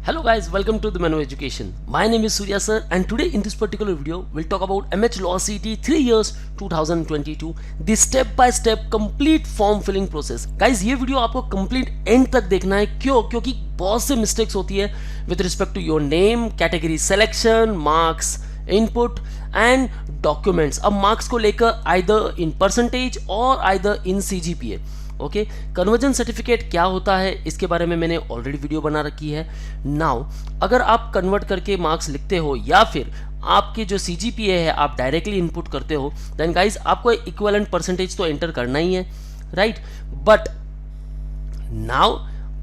Hello guys, welcome to the Menu Education. My name is Surya sir and today in this particular video we'll talk about MH Law CT 3 years 2022 the step by step complete form filling process. Guys ये video आपको complete end तक देखना है क्योंकि बहुत से mistakes होती है with respect to your name, category selection, marks, input and documents. अब marks को लेकर either in percentage or either in CGPA. Okay conversion certificate क्या होता है इसके बारे में मैंने ऑलरेडी वीडियो बना रखी है. नाउ अगर आप कन्वर्ट करके मार्क्स लिखते हो या फिर आपके जो CGPA है आप डायरेक्टली इनपुट करते हो देन गाइज आपको इक्विवेलेंट परसेंटेज तो एंटर करना ही है, राइट. बट नाउ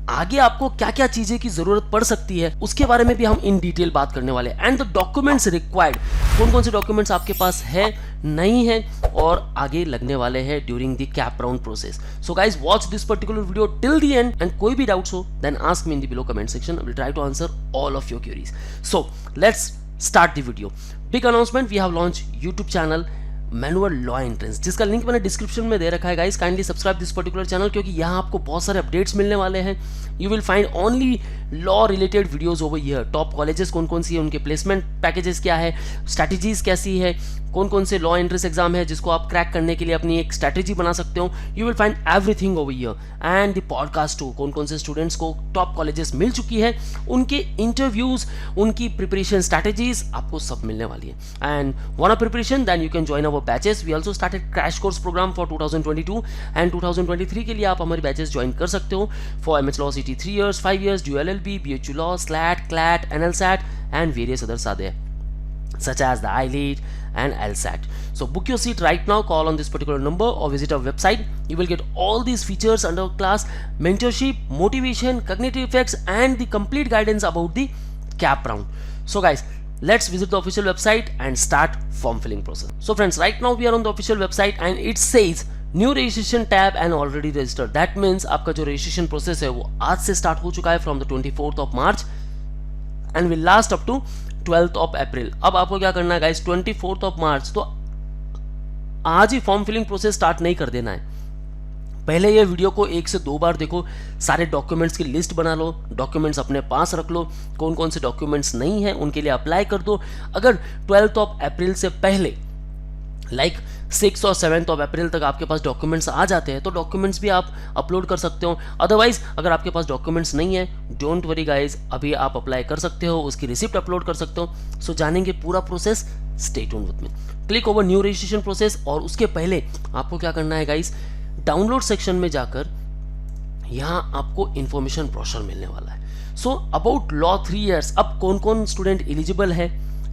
आगे आपको क्या क्या चीजें की जरूरत पड़ सकती है उसके बारे में भी हम इन डिटेल बात करने वाले हैं. एंड द डॉक्यूमेंट्स रिक्वायर्ड, कौन कौन से डॉक्यूमेंट्स आपके पास है नहीं है और आगे लगने वाले हैं during the CAP round process. So guys watch this particular video till the end and कोई भी डाउट्स हो then ask me in the below comment section. I will try to answer all of your queries. So let's start the video. Big announcement, we have launch YouTube channel manual law entrance जिसका link मैंने description में दे रखा है. Guys kindly subscribe this particular channel क्योंकि यहाँ आपको बहुत सारे अपडेट्स मिलने वाले हैं. You will find only law related videos over here. Top colleges कौन कौन सी है, उनके प्लेसमेंट पैकेजेस क्या है, स्ट्रैटेजीज कैसी है, कौन कौन से लॉ एंट्रेंस एग्जाम है जिसको आप क्रैक करने के लिए अपनी एक स्ट्रैटेजी बना सकते हो. You will find everything over here. And the podcast too, कौन कौन से स्टूडेंट्स को टॉप कॉलेजेस मिल चुकी है उनके इंटरव्यूज, उनकी प्रिपरेशन स्ट्रैटेजीज आपको सब मिलने वाली है. And want a preparation then you can join our batches. We also started crash course program for 2022 and 2023 के लिए आप हमारी बैचेस ज्वाइन कर सकते हो for MH law CT 3 years, 5 years, DLLB, BHU Law, SLAT, CLAT, NLSAT and various others are there such as the ILEAD and LSAT. So book your seat right now, call on this particular number or visit our website. You will get all these features under class, mentorship, motivation, cognitive effects and the complete guidance about the cap round. So guys, let's visit the official website and start form filling process. So friends, right now we are on the official website and it says new registration tab and already registered. That means आपका जो registration process है वो आज से start हो चुका है from the 24th of March and will last up to 12th of April. अब आपको क्या करना है गाइस, 24th of March तो आज ही फॉर्म फिलिंग प्रोसेस स्टार्ट नहीं कर देना है. पहले ये वीडियो को 1 से 2 बार देखो, सारे डॉक्यूमेंट्स की लिस्ट बना लो, डॉक्यूमेंट्स अपने पास रख लो, कौन कौन से डॉक्यूमेंट्स नहीं है उनके लिए अप्लाई कर दो. अगर 12th of April से पहले लाइक 6 और 7th of April तक आपके पास डॉक्यूमेंट्स आ जाते हैं तो डॉक्यूमेंट्स भी आप अपलोड कर सकते हो. अदरवाइज अगर आपके पास डॉक्यूमेंट्स नहीं है डोंट वरी गाइज, अभी आप अप्लाई कर सकते हो, उसकी रिसिप्ट अपलोड कर सकते हो. सो जानेंगे पूरा process, stay tuned with me. Click over new registration process और उसके पहले आपको क्या करना है गाइज, डाउनलोड सेक्शन में जाकर यहाँ आपको इंफॉर्मेशन ब्रोशर मिलने वाला है. सो अबाउट लॉ 3 years, अब कौन कौन स्टूडेंट एलिजिबल है.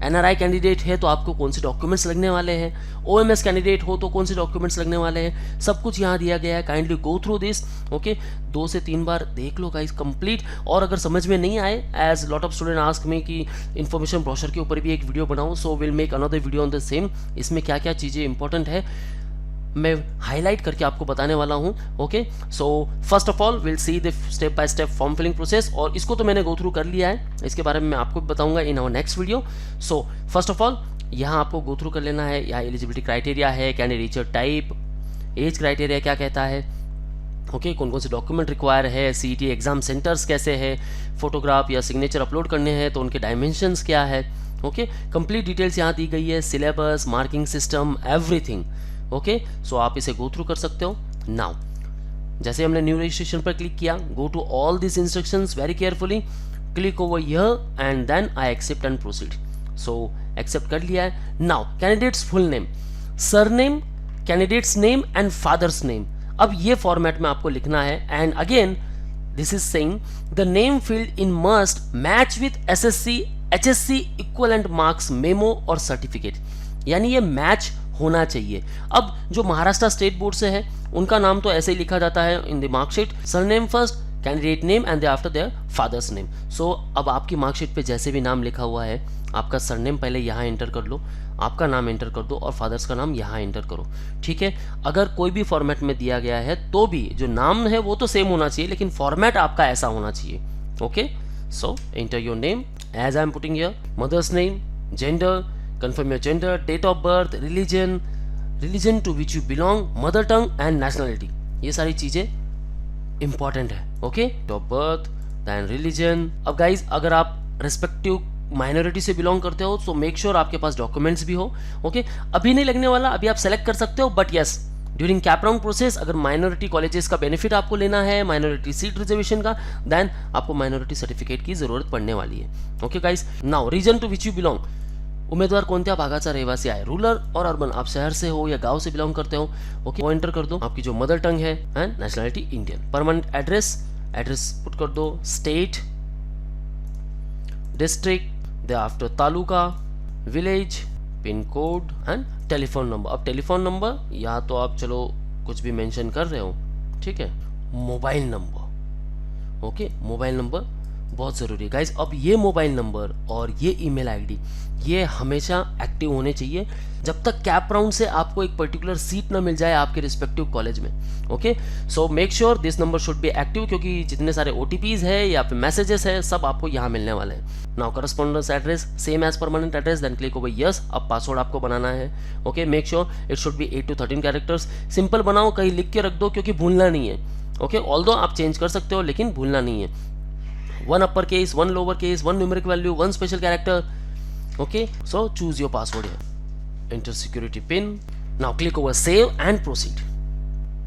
NRI कैंडिडेट है तो आपको कौन से डॉक्यूमेंट्स लगने वाले हैं, OMS कैंडिडेट हो तो कौन से डॉक्यूमेंट्स लगने वाले हैं, सब कुछ यहाँ दिया गया है. Kindly go through this. Okay 2 से 3 बार देख लो गाइस कंप्लीट. और अगर समझ में नहीं आए, as lot of student ask me कि इन्फॉर्मेशन ब्रोशर के ऊपर भी एक वीडियो बनाऊँ, so will make another video on the same. इसमें क्या क्या चीज़ें इंपॉर्टेंट है मैं हाईलाइट करके आपको बताने वाला हूं. Okay so first of all will see the step by step form filling process और इसको तो मैंने गो थ्रू कर लिया है, इसके बारे में मैं आपको बताऊंगा in our next video. So first of all यहाँ आपको गो थ्रू कर लेना है. यहाँ एलिजिबिलिटी क्राइटेरिया है, कैंडिडेट टाइप, एज क्राइटेरिया क्या कहता है, ओके कौन कौन से डॉक्यूमेंट रिक्वायर है, CET एग्जाम सेंटर्स कैसे है, फोटोग्राफ या सिग्नेचर अपलोड करने हैं तो उनके डायमेंशंस क्या है. ओके कंप्लीट डिटेल्स यहाँ दी गई है, syllabus, marking system, everything. Okay so आप इसे गो थ्रू कर सकते हो. नाउ जैसे हमने न्यू रजिस्ट्रेशन पर क्लिक किया, go to all this instructions very carefully, click over here and then I accept and proceed. So accept कर लिया है. Now candidate's full name, surname, candidate's name and father's name. अब ये format में आपको लिखना है. And again this is saying the name field in must match with SSC HSC equivalent marks memo और सर्टिफिकेट, यानी ये मैच होना चाहिए. अब जो महाराष्ट्र स्टेट बोर्ड से है उनका नाम तो ऐसे ही लिखा जाता है in the marksheet, surname first, candidate name and after their father's name. So अब आपकी मार्कशीट पे जैसे भी नाम लिखा हुआ है, आपका सरनेम पहले यहाँ एंटर कर लो, आपका नाम एंटर कर दो और फादर्स का नाम यहाँ एंटर करो. ठीक है, अगर कोई भी फॉर्मेट में दिया गया है तो भी जो नाम है वो तो सेम होना चाहिए लेकिन फॉर्मेट आपका ऐसा होना चाहिए. Okay so enter your name as I am putting here, mother's name, gender, confirm your gender, date of birth, religion to which you belong, mother tongue and nationality. ये सारी चीजें इंपॉर्टेंट है. Okay, date of birth, then religion. अब guys अगर आप respective minority से belong करते हो तो मेक श्योर आपके पास डॉक्यूमेंट्स भी हो। ओके, अभी नहीं लगने वाला, अभी आप सेलेक्ट कर सकते हो, but yes during CAP round process अगर माइनॉरिटी कॉलेजेस का बेनिफिट आपको लेना है, माइनॉरिटी सीट रिजर्वेशन का, देन आपको माइनॉरिटी सर्टिफिकेट की जरूरत पड़ने वाली है। Okay guys, now region to which you belong, उमेदवार कोणत्या भागाचा रहिवासी आहे, रूरल और अर्बन, आप शहर से हो या गांव से बिलोंग करते हो। ओके, वो एंटर कर दो, आपकी जो मदर टंग है, and nationality Indian. Permanent address, address put कर दो, state, district, they after taluka, village, pin code and telephone number. अब टेलीफोन नंबर या तो आप चलो कुछ भी मेंशन कर रहे हो, ठीक है। Mobile number, okay, mobile number बहुत ज़रूरी है गाइज। अब ये मोबाइल नंबर और ये ईमेल आईडी ये हमेशा एक्टिव होने चाहिए जब तक कैप राउंड से आपको एक पर्टिकुलर सीट ना मिल जाए आपके रिस्पेक्टिव कॉलेज में। Okay, so make sure this number should be active, क्योंकि जितने सारे OTPs है या फिर मैसेजेस है सब आपको यहाँ मिलने वाले हैं। Now correspondence address same as permanent address, then click over yes. अब पासवर्ड आपको बनाना है। Okay, make sure it should be 8 to 13 characters. Simple बनाओ, कहीं लिख के रख दो क्योंकि भूलना नहीं है। ओके, ऑल्दो आप चेंज कर सकते हो लेकिन भूलना नहीं है। 1 upper case, 1 lower case, 1 numeric value, 1 special character. Okay, so choose your password here. Enter security pin. Now click over save and proceed.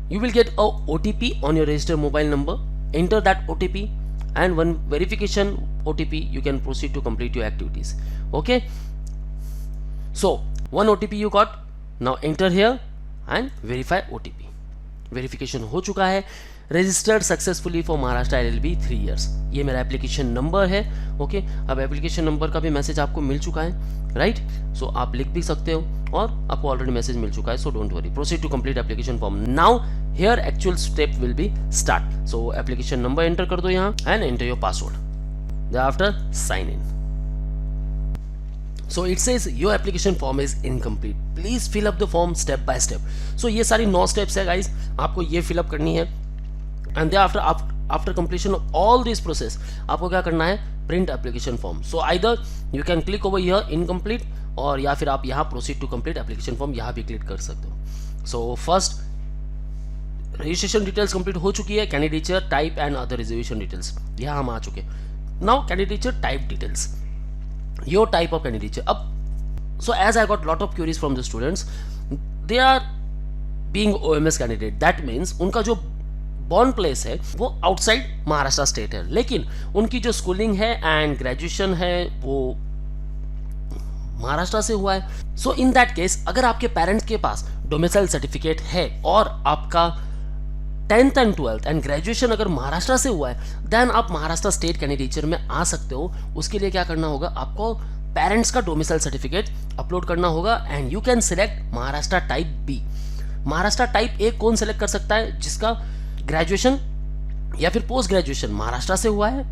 You will get a OTP on your registered mobile number. Enter that OTP and one verification OTP. You can proceed to complete your activities. Okay. So one OTP you got. Now enter here and verify OTP. Verification हो चुका है। Registered successfully for Maharashtra LLB 3 years। ये मेरा application number है। Okay, अब application number का भी message आपको मिल चुका है, राइट। सो आप लिख भी सकते हो और आपको ऑलरेडी मैसेज मिल चुका है, so don't worry, proceed to complete application form. Now here actual step will be start. So application number enter कर दो यहाँ and enter your password, after sign in. So it says your application form is incomplete. Please fill up the form step by step. So ये सारी 9 steps है guys, आपको ये fill up करनी है। And after completion of all this process, आपको क्या करना है, print application form. So either you can click over here incomplete, और या फिर आप यहाँ proceed to complete application form यहाँ भी click कर सकते हो। So first registration details complete हो चुकी है, candidature type and other reservation details यहाँ हम आ चुके। Now candidature type details, your type of candidature. Up, so as I got lot of queries from the students, they are being OMS candidate. That means उनका जो born place है वो outside Maharashtra state है, लेकिन उनकी जो स्कूलिंग है and graduation है वो महाराष्ट्र से हुआ है। सो इन दैट केस अगर आपके पेरेंट्स के पास डोमिसाइल सर्टिफिकेट है और आपका 10th and 12th and graduation अगर महाराष्ट्र से हुआ है, देन आप महाराष्ट्र स्टेट कैंडिडेचर में आ सकते हो। उसके लिए क्या करना होगा, आपको पेरेंट्स का डोमिसाइल सर्टिफिकेट अपलोड करना होगा and you can select Maharashtra type B. Maharashtra type A कौन सिलेक्ट कर सकता है, जिसका ग्रेजुएशन या फिर पोस्ट ग्रेजुएशन महाराष्ट्र से हुआ है,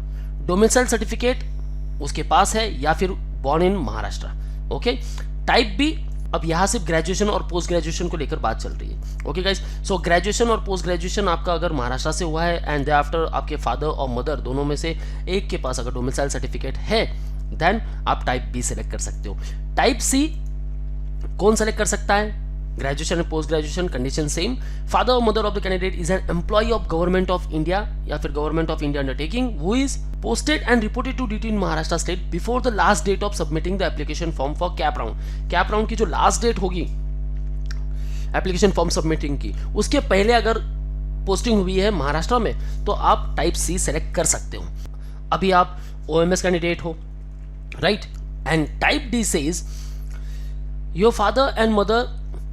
डोमिसाइल सर्टिफिकेट उसके पास है या फिर born in Maharashtra. Okay, type B, अब यहाँ सिर्फ ग्रेजुएशन और पोस्ट ग्रेजुएशन को लेकर बात चल रही है। ओके गाइस, सो ग्रेजुएशन और पोस्ट ग्रेजुएशन आपका अगर महाराष्ट्र से हुआ है एंड आफ्टर आपके फादर और मदर दोनों में से एक के पास अगर डोमिसाइल सर्टिफिकेट है, देन आप टाइप बी सेलेक्ट कर सकते हो। टाइप सी कौन सेलेक्ट कर सकता है, graduation and post graduation, condition same. Father और mother of the candidate is an employee of government of India या फिर government of India undertaking who is posted and reported to duty in Maharashtra state before the last date of submitting the application form for cap round. cap round की जो last date होगी application form submitting की, उसके पहले अगर posting हुई है महाराष्ट्र में तो आप टाइप सी सेलेक्ट कर सकते हो। अभी आप OMS कैंडिडेट हो, right, and type D says your father and mother,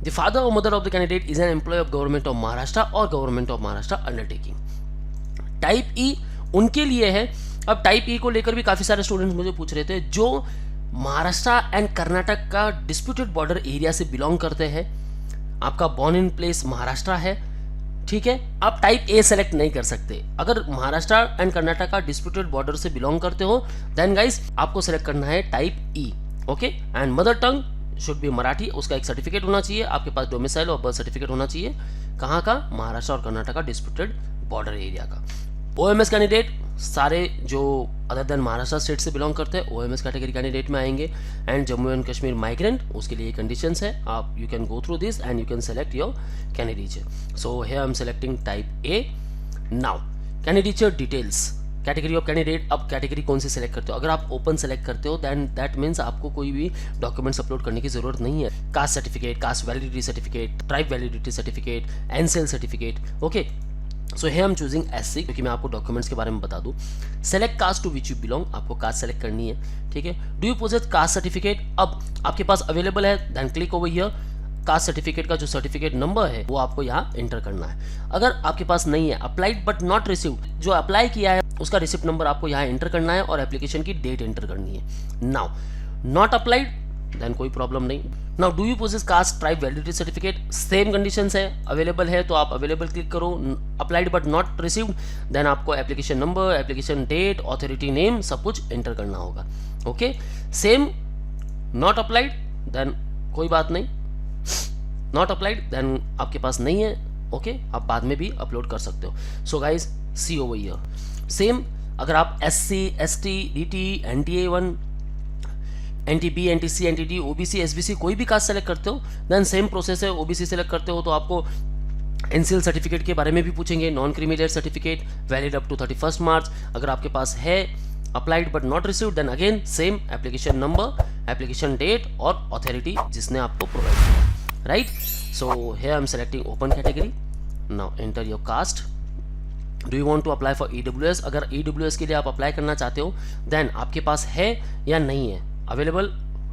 the father और mother of the candidate is an employee of government of Maharashtra और government of Maharashtra undertaking. Type E उनके लिए है। अब टाइप ई को लेकर भी काफ़ी सारे स्टूडेंट्स मुझे पूछ रहे थे जो महाराष्ट्र एंड कर्नाटक का डिस्प्यूटेड बॉर्डर एरिया से बिलोंग करते हैं, आपका बॉर्न इन प्लेस महाराष्ट्र है, ठीक है, आप टाइप ए सेलेक्ट नहीं कर सकते। अगर महाराष्ट्र एंड कर्नाटक का डिस्प्यूटेड बॉर्डर से बिलोंग करते हो, देन गाइस आपको सेलेक्ट करना है type E. Okay, and mother tongue should be Marathi, उसका एक सर्टिफिकेट होना चाहिए, आपके पास डोमिसाइल और बर्थ सर्टिफिकेट होना चाहिए, कहाँ का, महाराष्ट्र और कर्नाटक का डिस्प्यूटेड बॉर्डर एरिया का। OMS कैंडिडेट सारे जो अदर देन महाराष्ट्र स्टेट से बिलोंग करते हैं OMS कैटेगरी कैंडिडेट में आएंगे, and Jammu and Kashmir migrant, उसके लिए कंडीशंस है, आप you can go through this and you can select your candidature. So here I am selecting type A. Now candidature details, category of candidate, अब category कौन सी select करते हो। अगर आप ओपन सेलेक्ट करते हो देन दैट मीन्स आपको कोई भी डॉक्यूमेंट्स अपलोड करने की जरूरत नहीं है। Caste certificate, caste validity certificate, tribe validity certificate, NCL certificate, okay. So है हम चूजिंग SC, क्योंकि मैं आपको डॉक्यूमेंट्स के बारे में बता दूं। Select caste to which you belong, आपको कास्ट सेलेक्ट करनी है, ठीक है। Do you possess caste certificate, अब आपके पास अवेलेबल है then click over here. Caste certificate का जो सर्टिफिकेट नंबर है वो आपको यहाँ एंटर करना है। अगर आपके पास नहीं है, अप्लाइड बट नॉट रिसीव्ड, जो अप्लाई किया है उसका रिसिप्ट नंबर आपको यहाँ एंटर करना है और एप्लीकेशन की डेट एंटर करनी है। नाउ नॉट अप्लाइड देन कोई प्रॉब्लम नहीं। Now do you possess caste tribe validity certificate, same conditions है, अवेलेबल है तो आप अवेलेबल क्लिक करो। Applied but not received then आपको application number, application date, authority name सब कुछ एंटर करना होगा, okay. Same not applied then कोई बात नहीं, नॉट अप्लाइड देन आपके पास नहीं है, ओके, आप बाद में भी अपलोड कर सकते हो। So guys see over here same, अगर आप SC, ST, DT, NTA 1, NTB, NTC, NTD, OBC, SBC कोई भी कास्ट सेलेक्ट करते हो देन सेम प्रोसेस है। OBC सेलेक्ट करते हो तो आपको NCL सर्टिफिकेट के बारे में भी पूछेंगे, non creamy layer certificate valid up to 31 March. अगर आपके पास है applied but not received then again same application number, application date और ऑथोरिटी जिसने आपको प्रोवाइड किया, right. So here I am selecting open category. Now enter your caste. Do you want to apply for EWS? अगर EWS के लिए आप apply करना चाहते हो देन आपके पास है या नहीं है, available,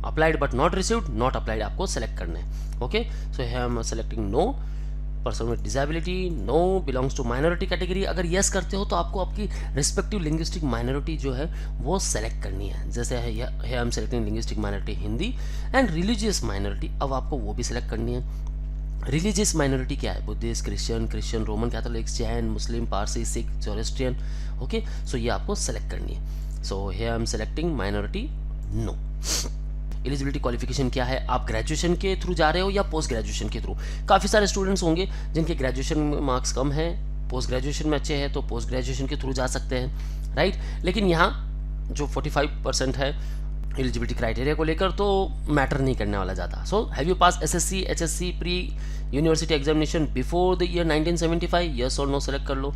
applied but not received, not applied आपको सेलेक्ट करना है, okay. So here I am selecting no, person with disability, no, belongs to minority category. अगर यस करते हो तो आपको आपकी रिस्पेक्टिव लिंग्विस्टिक माइनॉरिटी जो है वो सेलेक्ट करनी है। जैसे है आई am selecting linguistic minority Hindi and religious minority, अब आपको वो भी सिलेक्ट करनी है। रिलीजियस माइनॉरिटी क्या है, Buddhist, Christian, Roman Catholics, Jain, Muslim, Parsi, Sikh, Zoroastrian, okay. So ये आपको सेलेक्ट करनी है। So here I am selecting minority no. Eligibility qualification क्या है, आप ग्रेजुएशन के थ्रू जा रहे हो या पोस्ट ग्रेजुएशन के थ्रू। काफ़ी सारे स्टूडेंट्स होंगे जिनके ग्रेजुएशन में मार्क्स कम हैं, पोस्ट ग्रेजुएशन में अच्छे हैं तो पोस्ट ग्रेजुएशन के थ्रू जा सकते हैं, राइट। लेकिन यहाँ जो 45% है एलिजिबिलिटी क्राइटेरिया को लेकर तो मैटर नहीं करने वाला ज़्यादा। So have you pass SSC, HSC pre university examination before the year 1975, yes और नो सेलेक्ट कर लो,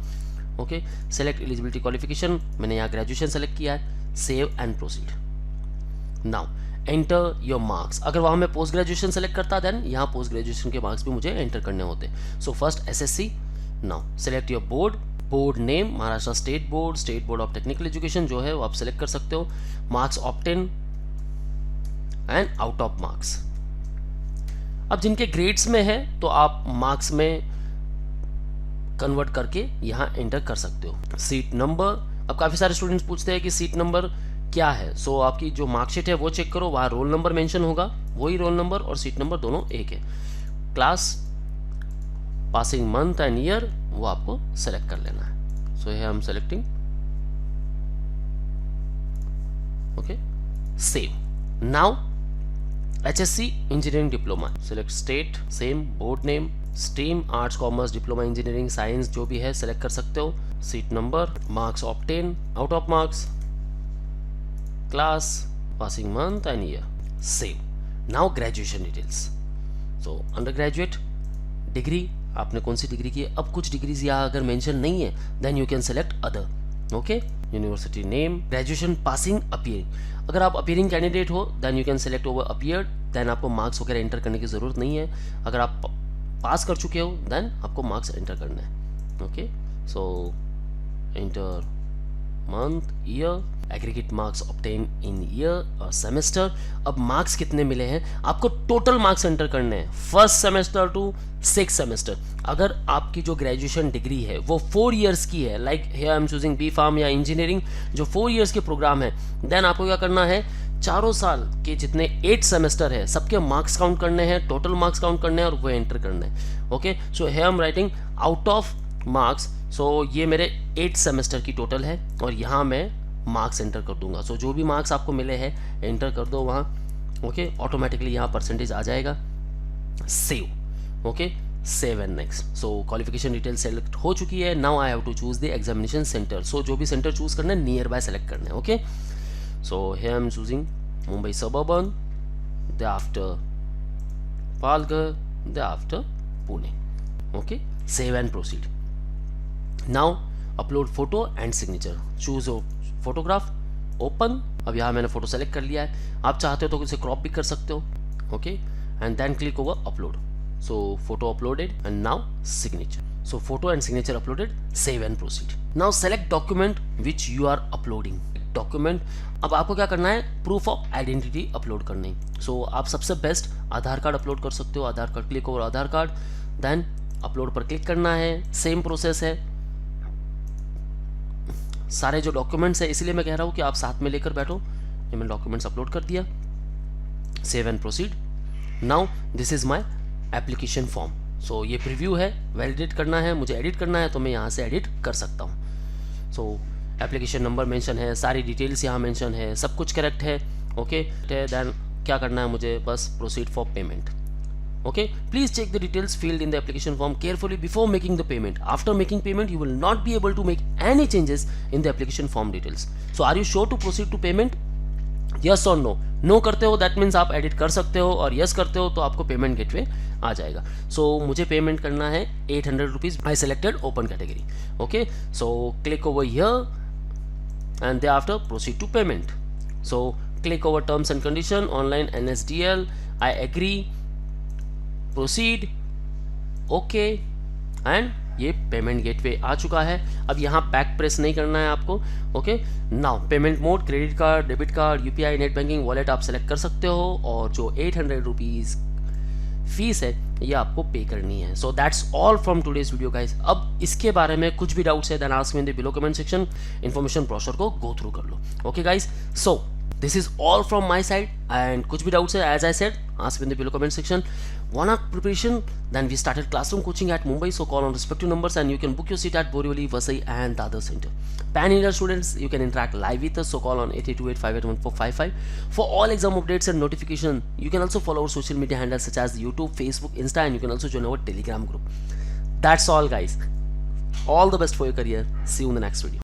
ओके। सेलेक्ट एलिजिबिलिटी क्वालिफिकेशन, मैंने यहाँ ग्रेजुएशन सेलेक्ट किया है, save and proceed. Now enter your marks, अगर वहाँ मैं पोस्ट ग्रेजुएशन सेलेक्ट करता देन यहाँ पोस्ट ग्रेजुएशन के मार्क्स भी मुझे एंटर करने होते। So first SSC, now select your board name, Maharashtra state board of technical education जो है वो आप सेलेक्ट कर सकते हो। Marks obtain and out of marks, अब जिनके ग्रेड्स में है तो आप मार्क्स में कन्वर्ट करके यहाँ एंटर कर सकते हो। सीट नंबर, अब काफ़ी सारे स्टूडेंट्स पूछते हैं कि सीट नंबर क्या है। सो आपकी जो मार्कशीट है वो चेक करो, वहाँ रोल नंबर मेंशन होगा, वही रोल नंबर और सीट नंबर दोनों एक है। Class, passing month and year वो आपको सेलेक्ट कर लेना है। सो ये हम selecting, okay, save. Now HSC engineering diploma, select state, same board name, stream arts, commerce, diploma engineering, science जो भी है सेलेक्ट कर सकते हो। Seat number, marks obtain, out of marks, class, passing month and year, save. Now graduation details, so under graduate, degree आपने कौन सी degree की है। अब कुछ डिग्रीज यहाँ अगर मेंशन नहीं है then you can select other, okay. University name, graduation, passing, appearing, अगर आप अपीयरिंग कैंडिडेट हो then you can select over appeared, देन आपको मार्क्स वगैरह एंटर करने की ज़रूरत नहीं है। अगर आप पास कर चुके हो देन आपको मार्क्स एंटर करना है, okay. So enter month, year, aggregate marks obtain इन ईयर और सेमेस्टर। अब मार्क्स कितने मिले हैं आपको, टोटल मार्क्स एंटर करने हैं first semester two 6th semester. अगर आपकी जो ग्रेजुएशन डिग्री है वो 4 इयर्स की है, like here I am choosing B pharm या इंजीनियरिंग जो 4 इयर्स के प्रोग्राम है, देन आपको क्या करना है, चारों साल के जितने 8 सेमेस्टर है सबके मार्क्स काउंट करने हैं, टोटल मार्क्स काउंट करने हैं और वो एंटर करने हैं, okay. So here I am writing out of marks, so ये मेरे 8 सेमेस्टर की टोटल है और यहाँ मैं मार्क्स एंटर कर दूंगा। सो जो भी मार्क्स आपको मिले हैं एंटर कर दो वहाँ, ओके। ऑटोमेटिकली यहाँ परसेंटेज आ जाएगा, save, okay, save and next. So qualification detail select हो चुकी है। Now I have to choose the examination centre, so जो भी सेंटर चूज करना है नियर बाय सेलेक्ट करना है, okay. So here I am choosing Mumbai suburban, the after Palghar, the after Pune, okay. Save and proceed. Now upload photo and signature, choose photograph, open. अब यहाँ मैंने photo select कर लिया है, आप चाहते हो तो इसे क्रॉप भी कर सकते हो, okay, and then click over upload. So photo uploaded and now signature, so photo and signature uploaded, save and proceed. Now select document which you are uploading. Document, अब आपको क्या करना है, प्रूफ ऑफ आइडेंटिटी अपलोड करनी। सो आप सबसे best आधार card upload कर सकते हो, आधार कार्ड, क्लिक ओवर आधार कार्ड, देन अपलोड पर क्लिक करना है। सेम प्रोसेस है, सारे जो डॉक्यूमेंट्स है, इसलिए मैं कह रहा हूँ कि आप साथ में लेकर बैठो। ये मैंने डॉक्यूमेंट्स अपलोड कर दिया, save and proceed. Now this is my application form. So ये प्रीव्यू है, वैलिडेट करना है, मुझे एडिट करना है तो मैं यहाँ से एडिट कर सकता हूँ। सो एप्लीकेशन नंबर मेंशन है, सारी डिटेल्स यहाँ मेंशन है, सब कुछ करेक्ट है, ओके। देन क्या करना है मुझे, बस proceed for payment, okay. Please check the details filled in the application form carefully before making the payment. After making payment you will not be able to make any changes in the application form details. So are you sure to proceed to payment? Yes or no? No करते हो that means आप edit कर सकते हो, और yes करते हो तो आपको पेमेंट गेटवे आ जाएगा। सो मुझे पेमेंट करना है 800 rupees. I selected open category, okay. So click over here and they after proceed to payment. So click over terms and condition, online NSDL, I agree, proceed, okay, and ये payment gateway आ चुका है। अब यहाँ back press नहीं करना है आपको, okay. Now payment mode, credit card, debit card, UPI, net banking, wallet आप सेलेक्ट कर सकते हो, और जो 800 रुपीज़ फीस है ये आपको पे करनी है। So that's all from today's video guys. अब इसके बारे में कुछ भी डाउट्स है then ask me in the below comment section, information brochure को गो थ्रू कर लो, okay guys. So this is all from my side, and कुछ भी doubts है, as I said, ask in the below comment section. One hour preparation, then we started classroom coaching at Mumbai, so call on respective numbers and you can book your seat at Borivali, Vasai and Dadar Center. Pan-India students, you can interact live with us, so call on 8828581455. For all exam updates and notification, you can also follow our social media handles such as YouTube, Facebook, Insta, and you can also join our Telegram group. That's all guys. All the best for your career. See you in the next video.